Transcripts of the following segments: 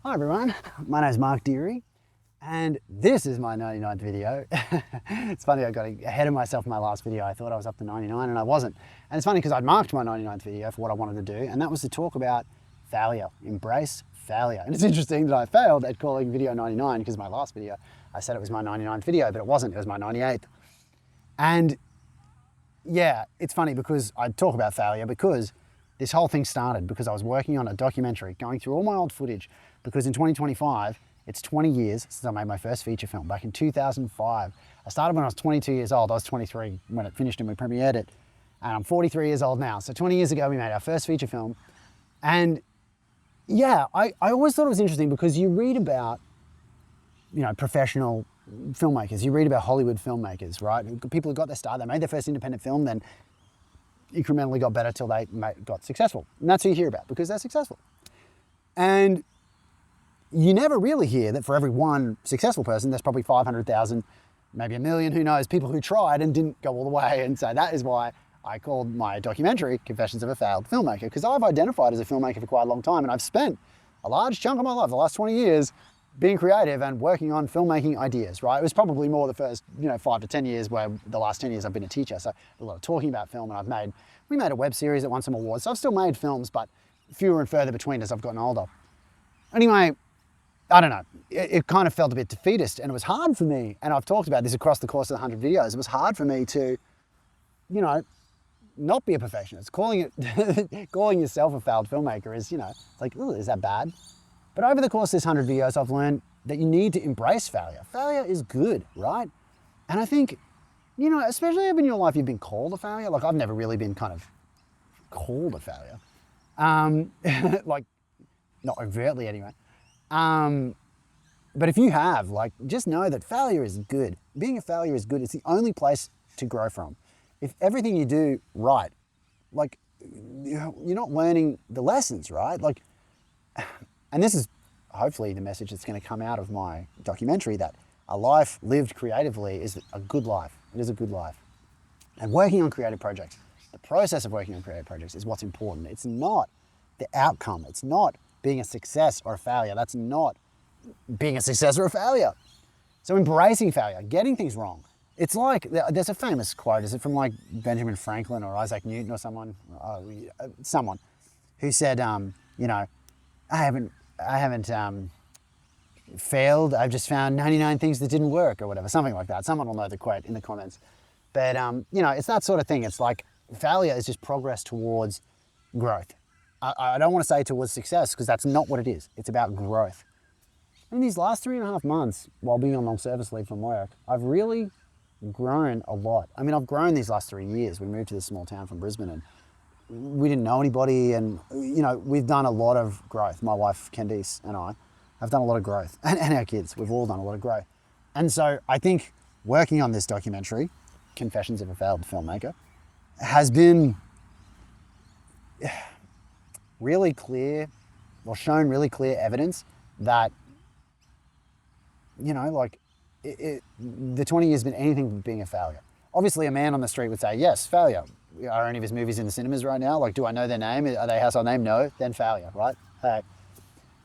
Hi everyone, my name is Mark Deere and this is my 99th video. It's funny, I got ahead of myself in my last video. I thought I was up to 99 and I wasn't. And it's funny because I'd marked my 99th video for what I wanted to do, and that was to talk about failure, embrace failure. And it's interesting that I failed at calling video 99 because my last video, I said it was my 99th video, but it wasn't, it was my 98th. And yeah, it's funny because I talk about failure because this whole thing started because I was working on a documentary, going through all my old footage, because in 2025, it's 20 years since I made my first feature film back in 2005. I started when I was 22 years old. I was 23 when it finished and we premiered it. And I'm 43 years old now. So 20 years ago, we made our first feature film. And yeah, I always thought it was interesting because you read about, professional filmmakers. You read about Hollywood filmmakers, right? People who got their start, they made their first independent film, then incrementally got better till they got successful. And that's who you hear about because they're successful. And you never really hear that for every one successful person, there's probably 500,000, maybe 1 million, who knows, people who tried and didn't go all the way. And so that is why I called my documentary Confessions of a Failed Filmmaker, because I've identified as a filmmaker for quite a long time and I've spent a large chunk of my life, the last 20 years, being creative and working on filmmaking ideas, right? It was probably more the first, 5 to 10 years, where the last 10 years I've been a teacher. So a lot of talking about film, and we made a web series that won some awards. So I've still made films, but fewer and further between as I've gotten older. Anyway, I don't know, it kind of felt a bit defeatist, and it was hard for me, and I've talked about this across the course of the 100 videos, it was hard for me to, not be a perfectionist. Calling yourself a failed filmmaker is, it's like, ooh, is that bad? But over the course of this 100 videos, I've learned that you need to embrace failure. Failure is good, right? And I think, especially if in your life you've been called a failure, like I've never really been kind of called a failure. Like, not overtly anyway. But if you have, just know that failure is good. Being a failure is good. It's the only place to grow from. If everything you do right, you're not learning the lessons, right? And this is hopefully the message that's going to come out of my documentary, that a life lived creatively is a good life. It is a good life. And working on creative projects, the process of working on creative projects is what's important. It's not the outcome. It's not being a success or a failure. That's not being a success or a failure. So embracing failure, getting things wrong. It's like, there's a famous quote, is it from Benjamin Franklin or Isaac Newton or someone who said, I haven't failed. I've just found 99 things that didn't work, or whatever, something like that. Someone will know the quote in the comments. But, it's that sort of thing. It's like failure is just progress towards growth. I don't want to say towards success, because that's not what it is. It's about growth. In these last 3.5 months, while being on long service leave from work, I've really grown a lot. I mean, I've grown these last 3 years. We moved to this small town from Brisbane, and we didn't know anybody, and we've done a lot of growth. My wife Candice and I have done a lot of growth, and our kids, we've all done a lot of growth. And so I think working on this documentary, Confessions of a Failed Filmmaker, has been really clear, or shown really clear evidence that, the 20 years has been anything but being a failure. Obviously a man on the street would say, yes, failure. Are any of his movies in the cinemas right now? Do I know their name? Are they a household name? No, then failure, right? Hey,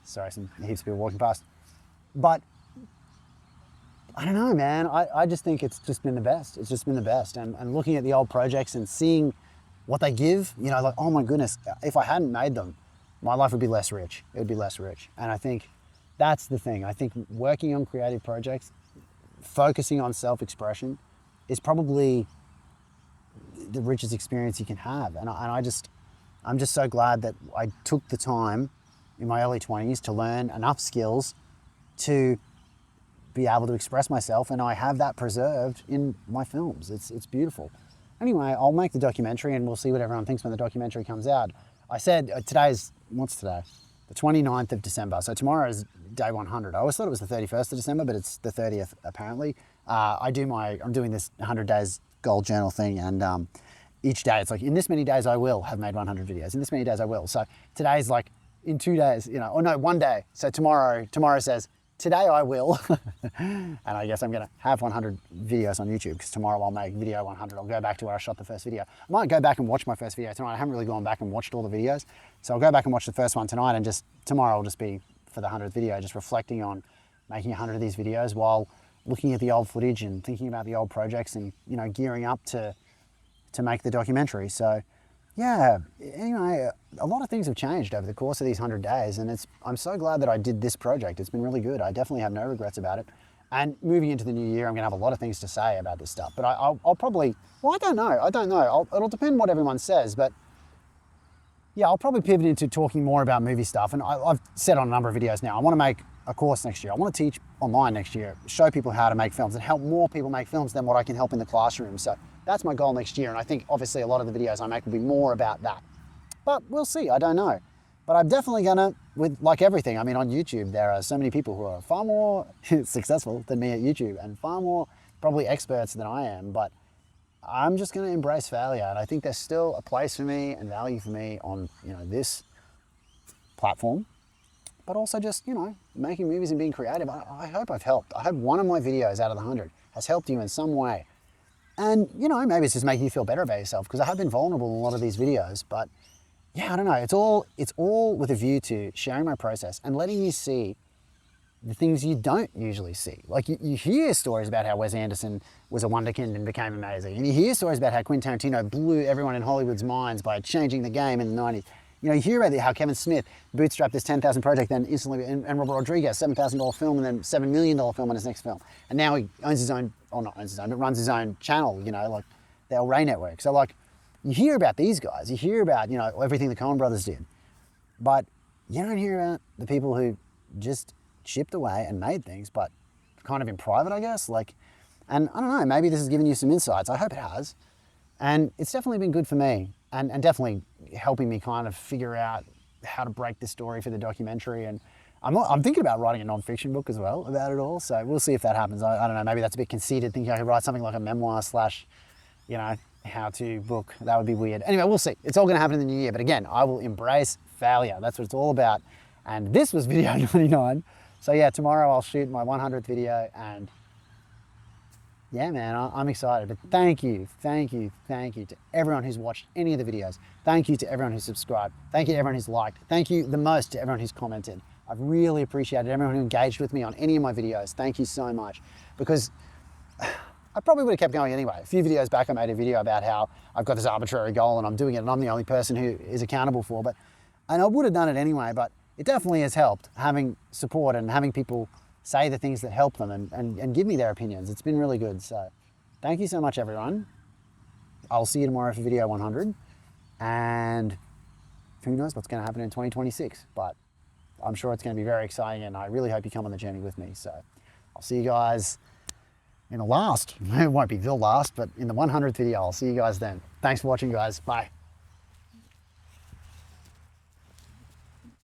sorry, some heaps of people walking past. But I don't know, man. I just think it's just been the best. It's just been the best. And looking at the old projects and seeing what they give, oh my goodness, if I hadn't made them, my life would be less rich. It would be less rich. And I think that's the thing. I think working on creative projects, focusing on self-expression is probably the richest experience you can have. And I'm just so glad that I took the time in my early 20s to learn enough skills to be able to express myself, and I have that preserved in my films. It's beautiful. Anyway, I'll make the documentary and we'll see what everyone thinks when the documentary comes out. I said what's today? The 29th of December. So tomorrow is day 100. I always thought it was the 31st of December, but it's the 30th apparently. I'm doing this 100 days goal journal thing, and each day it's in this many days I will have made 100 videos. In this many days I will. So today's in 2 days, or no, 1 day. So tomorrow says, today I will. And I guess I'm gonna have 100 videos on YouTube, because tomorrow I'll make video 100. I'll go back to where I shot the first video. I might go back and watch my first video tonight. I haven't really gone back and watched all the videos. So I'll go back and watch the first one tonight, and tomorrow will just be for the 100th video, just reflecting on making 100 of these videos while looking at the old footage and thinking about the old projects and, you know, gearing up to make the documentary. So yeah, anyway, a lot of things have changed over the course of these 100 days, and I'm so glad that I did this project. It's been really good. I definitely have no regrets about it. And moving into the new year, I'm gonna have a lot of things to say about this stuff, but I'll probably, well, I don't know. It'll depend what everyone says, but yeah, I'll probably pivot into talking more about movie stuff. And I've said on a number of videos now, I wanna make a course next year. I wanna teach online next year, show people how to make films and help more people make films than what I can help in the classroom. So that's my goal next year. And I think obviously a lot of the videos I make will be more about that, but we'll see, I don't know. But I'm definitely gonna, with like everything, I mean, on YouTube, there are so many people who are far more successful than me at YouTube and far more probably experts than I am, but I'm just gonna embrace failure. And I think there's still a place for me and value for me on, you know, this platform, but also just, you know, making movies and being creative. I hope I've helped. I hope one of my videos out of the 100 has helped you in some way. And, you know, maybe it's just making you feel better about yourself, because I have been vulnerable in a lot of these videos, but yeah, I don't know. It's all with a view to sharing my process and letting you see the things you don't usually see. Like you hear stories about how Wes Anderson was a wonderkind and became amazing. And you hear stories about how Quentin Tarantino blew everyone in Hollywood's minds by changing the game in the 90s. You know, you hear about how Kevin Smith bootstrapped this 10,000 project, then instantly, and Robert Rodriguez, $7,000 film, and then $7 million film on his next film. And now he owns his own, or not owns his own, but runs his own channel, you know, like the El Rey Network. So like, you hear about these guys, you hear about, you know, everything the Coen brothers did, but you don't hear about the people who just chipped away and made things, but kind of in private, I guess. Like, and I don't know, maybe this has given you some insights. I hope it has. And it's definitely been good for me, and definitely helping me kind of figure out how to break the story for the documentary. And I'm thinking about writing a non-fiction book as well about it all. So we'll see if that happens. I don't know, maybe that's a bit conceited, thinking I could write something like a memoir / you know, how-to book. That would be weird. Anyway, we'll see. It's all gonna happen in the new year. But again, I will embrace failure. That's what it's all about. And this was video 99. So yeah, tomorrow I'll shoot my 100th video, and yeah, man, I'm excited. But thank you to everyone who's watched any of the videos. Thank you to everyone who's subscribed. Thank you to everyone who's liked. Thank you the most to everyone who's commented. I've really appreciated everyone who engaged with me on any of my videos. Thank you so much, because I probably would have kept going anyway. A few videos back, I made a video about how I've got this arbitrary goal and I'm doing it and I'm the only person who is accountable for it. And I would have done it anyway, but it definitely has helped having support and having people say the things that help them and give me their opinions. It's been really good. So thank you so much, everyone. I'll see you tomorrow for video 100. And who knows what's going to happen in 2026, but I'm sure it's going to be very exciting, and I really hope you come on the journey with me. So I'll see you guys in the last, it won't be the last, but in the 100th video. I'll see you guys then. Thanks for watching, guys. Bye.